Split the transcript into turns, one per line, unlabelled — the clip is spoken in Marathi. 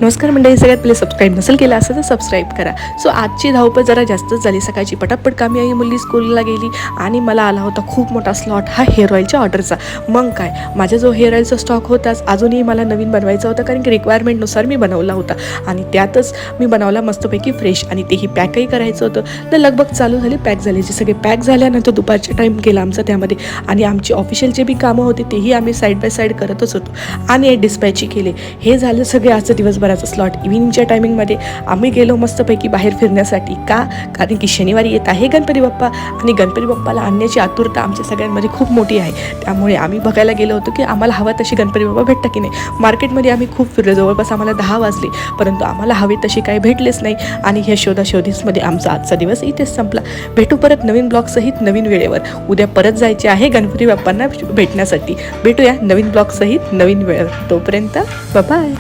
नमस्कार मंडळी, सगळ्यात पहिले सबस्क्राईब नसेल केलं असेल तर सबस्क्राईब करा. सो आजची धावपळ जरा जास्तच झाली. सकाळची पटापट कामी आई मुलगी स्कूलला गेली आणि मला आला होता खूप मोठा स्लॉट हा हेअर ऑइलच्या ऑर्डरचा. मग काय, माझा जो हेअर ऑइलचा स्टॉक होताच अजूनही मला नवीन बनवायचा होता, कारण की रिक्वायरमेंटनुसार मी बनवला होता आणि त्यातच मी बनवला मस्तपैकी फ्रेश आणि तेही पॅकही करायचं होतं. तर लगभग चालू झाली, पॅक झाली. जे सगळे पॅक झाल्यानंतर दुपारचा टाईम गेला आमचा त्यामध्ये आणि आमची ऑफिशियल जे बी कामं होते तेही आम्ही साईड बाय साईड करतच होतो आणि डिस्पॅचही केले. हे झालं सगळे आजचं दिवसभराचं स्लॉट. इव्हिनिंगच्या टायमिंगमध्ये आम्ही गेलो मस्तपैकी बाहेर फिरण्यासाठी. का? कारण की शनिवारी येत आहे गणपती बाप्पा आणि गणपती बाप्पाला आणण्याची आतुरता आमच्या सगळ्यांमध्ये खूप मोठी आहे. त्यामुळे आम्ही बघायला गेलो होतो की आम्हाला हवा तशी गणपती बाप्पा भेटता की नाही. मार्केटमध्ये आम्ही खूप फिरलो, जवळपास आम्हाला 10 वाजले, परंतु आम्हाला हवे तशी काही भेटलेच नाही आणि ह्या शोधाशोधीमध्ये आमचा आजचा दिवस इथेच संपला. भेटू परत नवीन ब्लॉगसहित नवीन वेळेवर. उद्या परत जायचे आहे गणपती बाप्पांना भेटण्यासाठी. भेटूया नवीन ब्लॉगसहित नवीन वेळेवर. तोपर्यंत बाय.